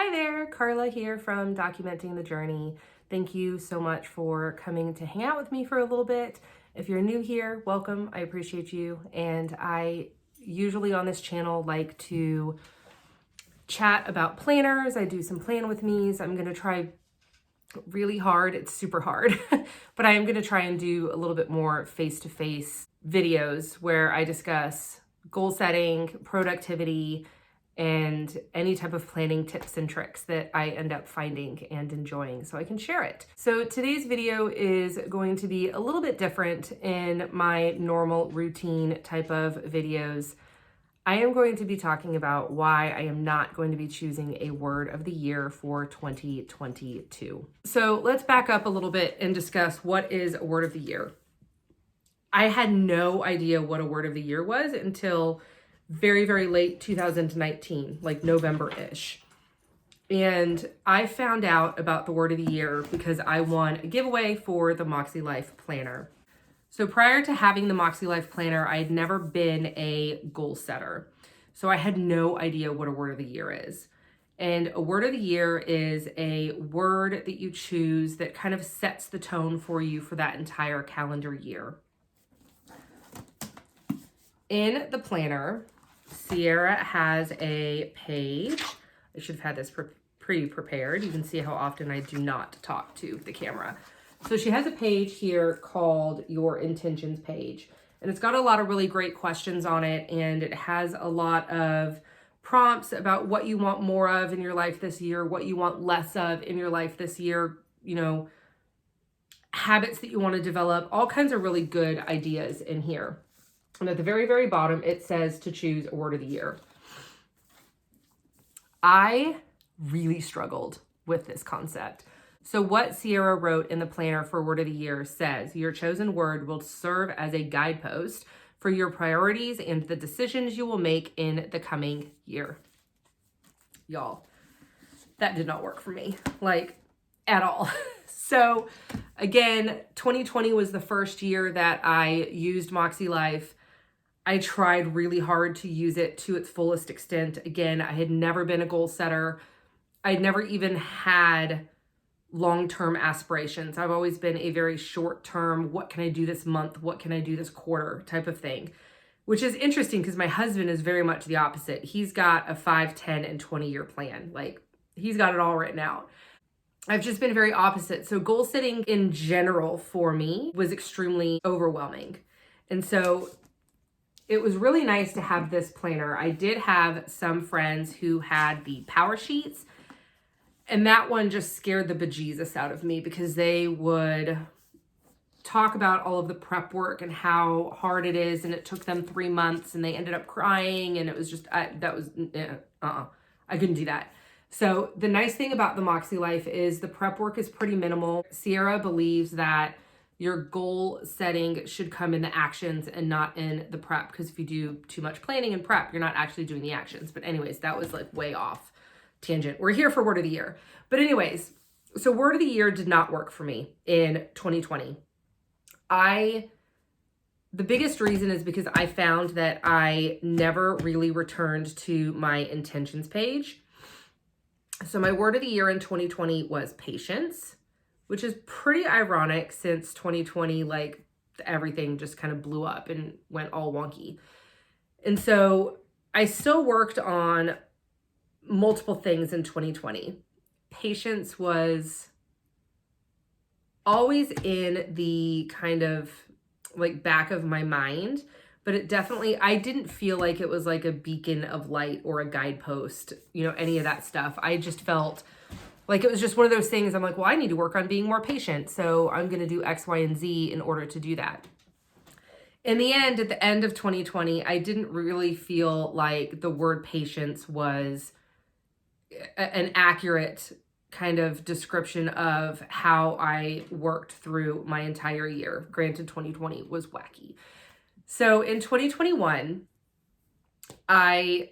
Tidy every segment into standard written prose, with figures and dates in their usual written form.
Hi there, Carla here from Documenting the Journey. Thank you so much for coming to hang out with me for a little bit. If you're new here, welcome, I appreciate you. And I usually on this channel like to chat about planners. I do some plan with me's. I'm gonna try really hard, it's super hard, but I am gonna try and do a little bit more face-to-face videos where I discuss goal setting, productivity, and any type of planning tips and tricks that I end up finding and enjoying so I can share it. So today's video is going to be a little bit different in my normal routine type of videos. I am going to be talking about why I am not going to be choosing a word of the year for 2022. So let's back up a little bit and discuss what is a word of the year. I had no idea what a word of the year was until very, very late 2019, like November-ish. And I found out about the word of the year because I won a giveaway for the MakseLife planner. So prior to having the MakseLife planner, I had never been a goal setter. So I had no idea what a word of the year is. And a word of the year is a word that you choose that kind of sets the tone for you for that entire calendar year. In the planner, Sierra has a page. I should have had this pre-prepared. You can see how often I do not talk to the camera. So she has a page here called Your Intentions page. And it's got a lot of really great questions on it. And it has a lot of prompts about what you want more of in your life this year, what you want less of in your life this year, you know, habits that you want to develop, all kinds of really good ideas in here. And at the very, very bottom, it says to choose a word of the year. I really struggled with this concept. So what Sierra wrote in the planner for word of the year says, your chosen word will serve as a guidepost for your priorities and the decisions you will make in the coming year. Y'all, that did not work for me, like at all. So again, 2020 was the first year that I used MakseLife. I tried really hard to use it to its fullest extent. Again, I had never been a goal setter. I'd never even had long-term aspirations. I've always been a very short-term, what can I do this month? What can I do this quarter type of thing, which is interesting because my husband is very much the opposite. He's got a 5, 10, and 20-year plan. Like he's got it all written out. I've just been very opposite. So goal setting in general for me was extremely overwhelming. And so it was really nice to have this planner. I did have some friends who had the power sheets, and that one just scared the bejesus out of me because they would talk about all of the prep work and how hard it is, and it took them 3 months, and they ended up crying, and it was just, I couldn't do that. So the nice thing about the MakseLife is the prep work is pretty minimal. Sierra believes that your goal setting should come in the actions and not in the prep, because if you do too much planning and prep, you're not actually doing the actions. But anyways, that was like way off tangent. We're here for word of the year. But anyways, so word of the year did not work for me in 2020. The biggest reason is because I found that I never really returned to my intentions page. So my word of the year in 2020 was patience, which is pretty ironic since 2020, like everything just kind of blew up and went all wonky. And so I still worked on multiple things in 2020. Patience was always in the kind of like back of my mind, but it definitely, I didn't feel like it was like a beacon of light or a guidepost, you know, any of that stuff. I just felt like it was just one of those things. I'm like, well, I need to work on being more patient. So I'm going to do X, Y, and Z in order to do that. In the end, at the end of 2020, I didn't really feel like the word patience was an accurate kind of description of how I worked through my entire year. Granted, 2020 was wacky. So in 2021, I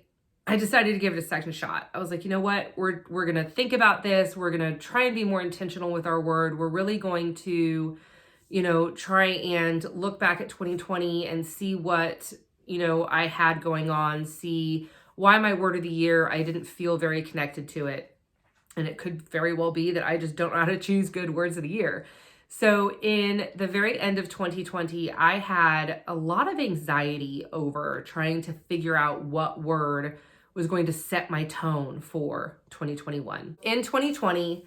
decided to give it a second shot. I was like, you know what? We're going to think about this. We're going to try and be more intentional with our word. We're really going to, you know, try and look back at 2020 and see what, you know, I had going on, see why my word of the year, I didn't feel very connected to it. And it could very well be that I just don't know how to choose good words of the year. So in the very end of 2020, I had a lot of anxiety over trying to figure out what word was going to set my tone for 2021. In 2020,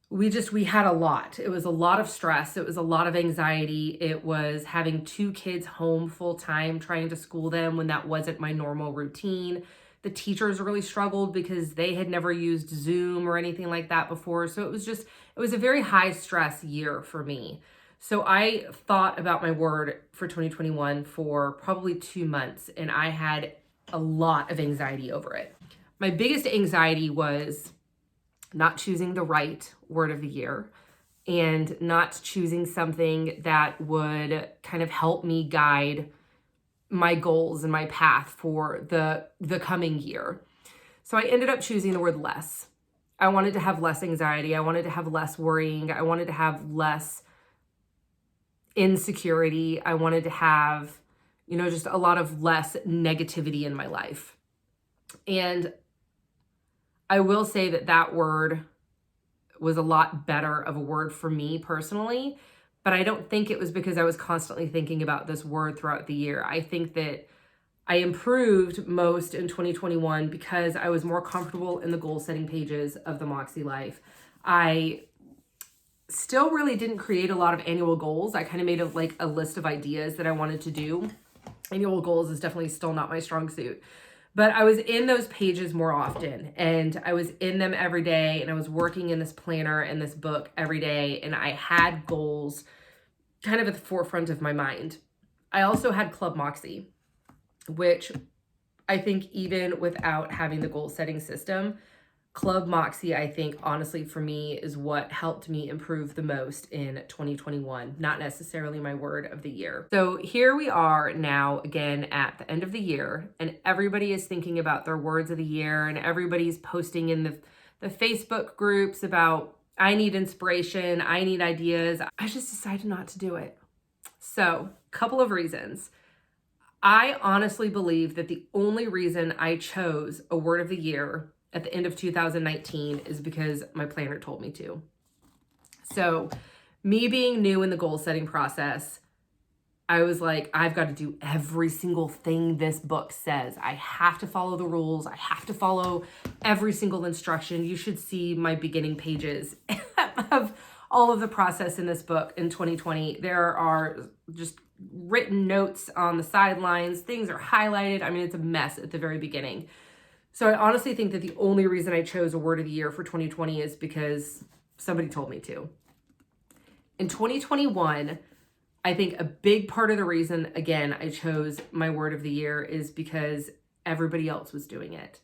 we had a lot. It was a lot of stress. It was a lot of anxiety. It was having 2 kids home full time, trying to school them when that wasn't my normal routine. The teachers really struggled because they had never used Zoom or anything like that before. So it was a very high stress year for me. So I thought about my word for 2021 for probably 2 months, and I had a lot of anxiety over it. My biggest anxiety was not choosing the right word of the year and not choosing something that would kind of help me guide my goals and my path for the coming year. So I ended up choosing the word less. I wanted to have less anxiety. I wanted to have less worrying. I wanted to have less insecurity. I wanted to have, just a lot of less negativity in my life. And I will say that word was a lot better of a word for me personally, but I don't think it was because I was constantly thinking about this word throughout the year. I think that I improved most in 2021 because I was more comfortable in the goal setting pages of the MakseLife. I still really didn't create a lot of annual goals. I kind of made a list of ideas that I wanted to do. Annual goals is definitely still not my strong suit. But I was in those pages more often, and I was in them every day, and I was working in this planner and this book every day, and I had goals kind of at the forefront of my mind. I also had Club Moxie, which I think even without having the goal setting system, Club Moxie, I think, honestly, for me, is what helped me improve the most in 2021, not necessarily my word of the year. So here we are now, again, at the end of the year, and everybody is thinking about their words of the year, and everybody's posting in the Facebook groups about, I need inspiration, I need ideas. I just decided not to do it. So, a couple of reasons. I honestly believe that the only reason I chose a word of the year at the end of 2019 is because my planner told me to. So me being new in the goal setting process, I was like, I've got to do every single thing this book says. I have to follow the rules. I have to follow every single instruction. You should see my beginning pages of all of the process in this book in 2020. There are just written notes on the sidelines. Things are highlighted. I mean, it's a mess at the very beginning. So I honestly think that the only reason I chose a word of the year for 2020 is because somebody told me to. In 2021, I think a big part of the reason, again, I chose my word of the year is because everybody else was doing it.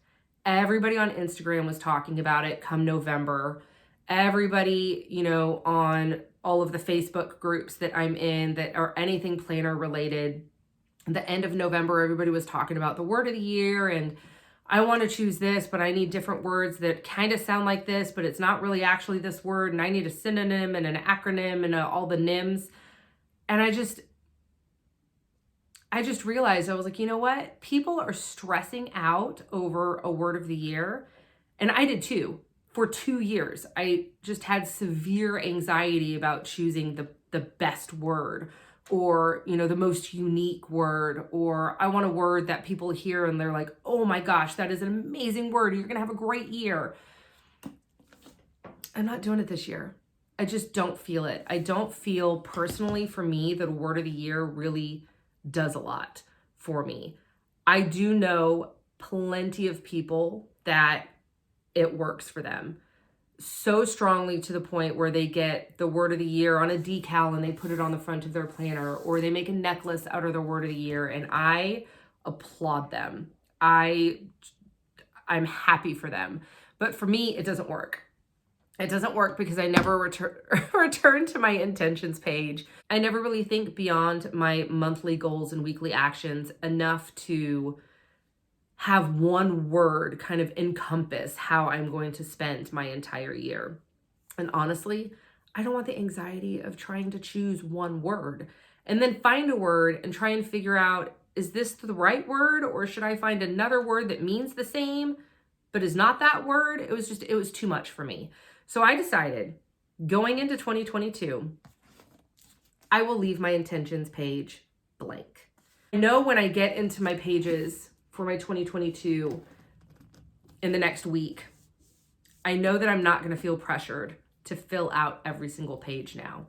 Everybody on Instagram was talking about it come November. Everybody, on all of the Facebook groups that I'm in that are anything planner related, at the end of November, everybody was talking about the word of the year and I want to choose this, but I need different words that kind of sound like this, but it's not really actually this word. And I need a synonym and an acronym and all the NIMs. And I just realized, I was like, you know what? People are stressing out over a word of the year. And I did too. For 2 years, I just had severe anxiety about choosing the best word, or, the most unique word, or I want a word that people hear and they're like, oh my gosh, that is an amazing word. You're going to have a great year. I'm not doing it this year. I just don't feel it. I don't feel personally for me that a word of the year really does a lot for me. I do know plenty of people that it works for them so strongly to the point where they get the word of the year on a decal and they put it on the front of their planner, or they make a necklace out of their word of the year, and I applaud them. I'm happy for them. But for me, it doesn't work. It doesn't work because I never return to my intentions page. I never really think beyond my monthly goals and weekly actions enough to have one word kind of encompass how I'm going to spend my entire year. And honestly, I don't want the anxiety of trying to choose one word and then find a word and try and figure out, is this the right word, or should I find another word that means the same but is not that word. It was too much for me. So I decided going into 2022, I will leave my intentions page blank. I know when I get into my pages for my 2022 in the next week, I know that I'm not going to feel pressured to fill out every single page now,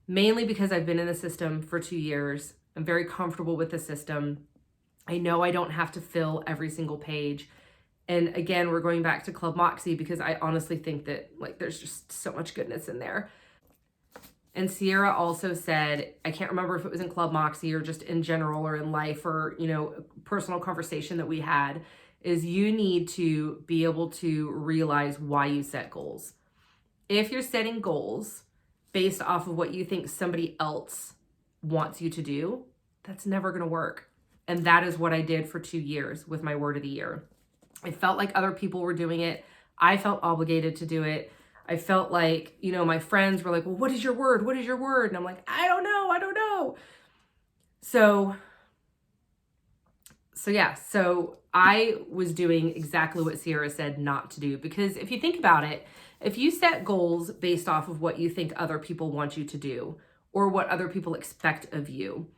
mainly because I've been in the system for 2 years. I'm very comfortable with the system. I know I don't have to fill every single page. And again, we're going back to Club Moxie because I honestly think that like there's just so much goodness in there. And Sierra also said, I can't remember if it was in Club Moxie or just in general or in life or, you know, personal conversation that we had, is you need to be able to realize why you set goals. If you're setting goals based off of what you think somebody else wants you to do, that's never going to work. And that is what I did for 2 years with my word of the year. I felt like other people were doing it. I felt obligated to do it. I felt like, you know, my friends were like, well, what is your word? What is your word? And I'm like, I don't know. So I was doing exactly what Sierra said not to do, because if you think about it, if you set goals based off of what you think other people want you to do or what other people expect of you,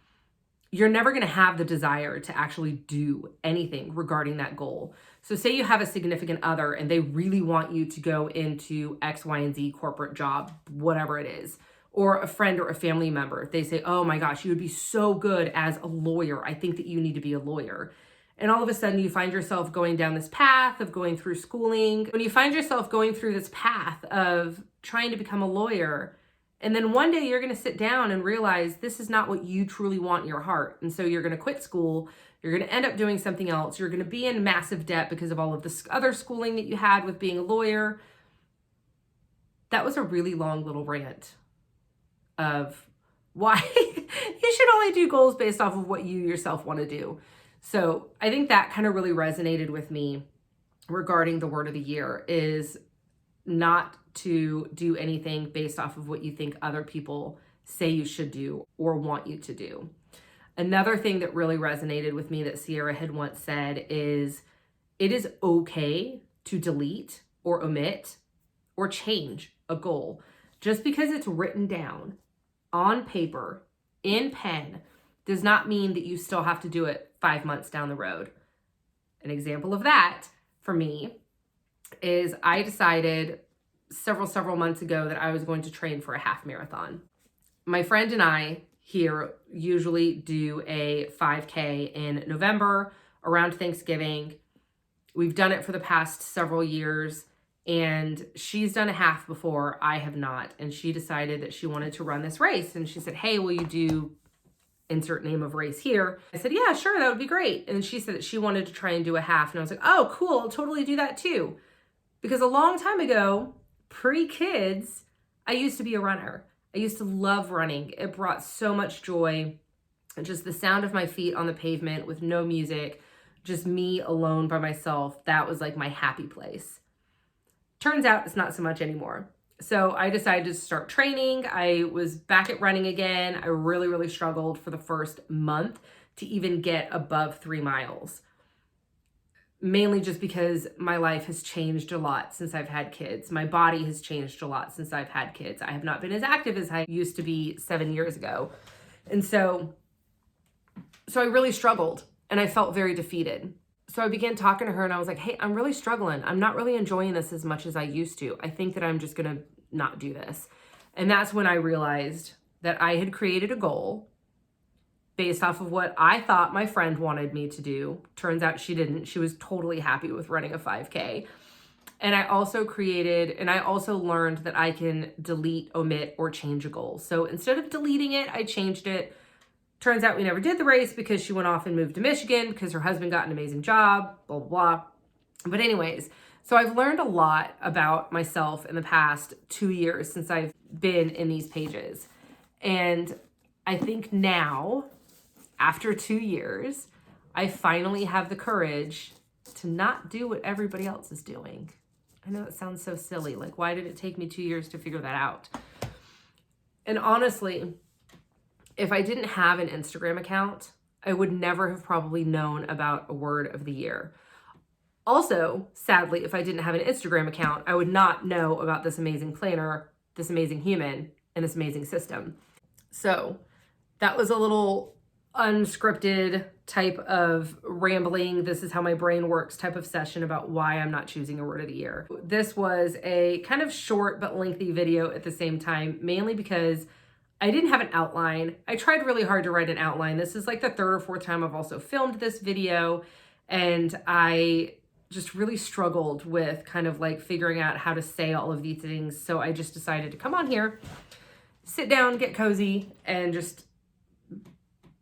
you're never going to have the desire to actually do anything regarding that goal. So say you have a significant other and they really want you to go into X, Y, and Z corporate job, whatever it is, or a friend or a family member. They say, oh my gosh, you would be so good as a lawyer. I think that you need to be a lawyer. And all of a sudden you find yourself going down this path of going through schooling. When you find yourself going through this path of trying to become a lawyer, and then one day you're going to sit down and realize this is not what you truly want in your heart. And so you're going to quit school. You're going to end up doing something else. You're going to be in massive debt because of all of this other schooling that you had with being a lawyer. That was a really long little rant of why you should only do goals based off of what you yourself want to do. So I think that kind of really resonated with me regarding the word of the year, is not to do anything based off of what you think other people say you should do or want you to do. Another thing that really resonated with me that Sierra had once said is, it is okay to delete or omit or change a goal. Just because it's written down on paper, in pen, does not mean that you still have to do it 5 months down the road. An example of that for me is I decided several months ago that I was going to train for a half marathon. My friend and I here usually do a 5K in November around Thanksgiving. We've done it for the past several years, and she's done a half before. I have not. And she decided that she wanted to run this race. And she said, hey, will you do insert name of race here? I said, yeah, sure, that would be great. And she said that she wanted to try and do a half. And I was like, oh, cool, I'll totally do that too. Because a long time ago, pre-kids, I used to be a runner. I used to love running. It brought so much joy. And just the sound of my feet on the pavement with no music, just me alone by myself, that was like my happy place. Turns out it's not so much anymore. So I decided to start training. I was back at running again. I really struggled for the first month to even get above 3 miles. Mainly just because my life has changed a lot since I've had kids. My body has changed a lot since I've had kids. I have not been as active as I used to be 7 years ago. And so I really struggled and I felt very defeated. So I began talking to her and I was like, hey, I'm really struggling. I'm not really enjoying this as much as I used to. I think that I'm just going to not do this. And that's when I realized that I had created a goal based off of what I thought my friend wanted me to do. Turns out she didn't. She was totally happy with running a 5K. And I also learned that I can delete, omit, or change a goal. So instead of deleting it, I changed it. Turns out we never did the race because she went off and moved to Michigan because her husband got an amazing job, blah, blah, blah. But anyways, so I've learned a lot about myself in the past 2 years since I've been in these pages. And I think now, after 2 years, I finally have the courage to not do what everybody else is doing. I know it sounds so silly. Like, why did it take me 2 years to figure that out? And honestly, if I didn't have an Instagram account, I would never have probably known about a word of the year. Also, sadly, if I didn't have an Instagram account, I would not know about this amazing planner, this amazing human, and this amazing system. So that was a little unscripted type of rambling, this is how my brain works type of session about why I'm not choosing a word of the year. This was a kind of short but lengthy video at the same time, mainly because I didn't have an outline. I tried really hard to write an outline. This is like the third or fourth time I've also filmed this video, and I just really struggled with kind of like figuring out how to say all of these things. So I just decided to come on here, sit down, get cozy, and just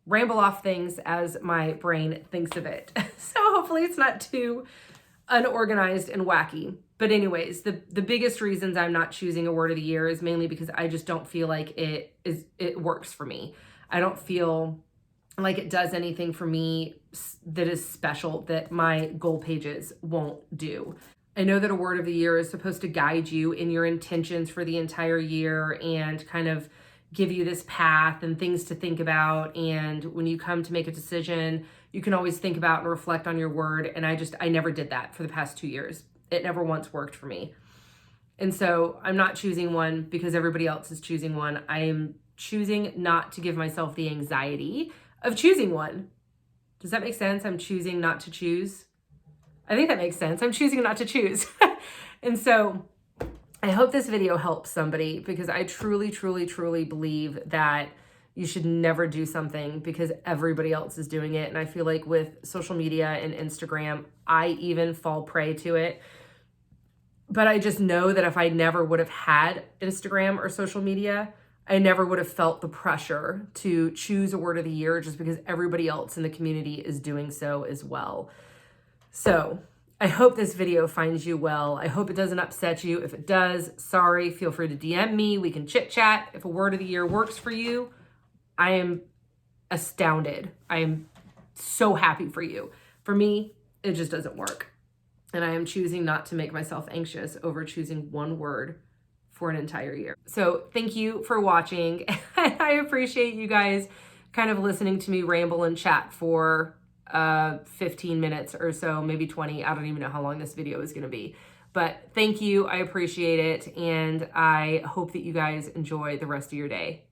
ramble off things as my brain thinks of it. So hopefully it's not too unorganized and wacky. But anyways, the biggest reasons I'm not choosing a word of the year is mainly because I just don't feel like it works for me. I don't feel like it does anything for me that is special that my goal pages won't do. I know that a word of the year is supposed to guide you in your intentions for the entire year and kind of give you this path and things to think about. And when you come to make a decision, you can always think about and reflect on your word. And I never did that for the past 2 years. It never once worked for me. And so I'm not choosing one because everybody else is choosing one. I am choosing not to give myself the anxiety of choosing one. Does that make sense? I'm choosing not to choose. I think that makes sense. I'm choosing not to choose. And so I hope this video helps somebody, because I truly, truly, truly believe that you should never do something because everybody else is doing it. And I feel like with social media and Instagram, I even fall prey to it. But I just know that if I never would have had Instagram or social media, I never would have felt the pressure to choose a word of the year just because everybody else in the community is doing so as well. So I hope this video finds you well. I hope it doesn't upset you. If it does, sorry, feel free to DM me. We can chit chat. If a word of the year works for you, I am astounded. I am so happy for you. For me, it just doesn't work. And I am choosing not to make myself anxious over choosing one word for an entire year. So thank you for watching. I appreciate you guys kind of listening to me ramble and chat for 15 minutes or so, maybe 20. I don't even know how long this video is going to be. But thank you. I appreciate it. And I hope that you guys enjoy the rest of your day.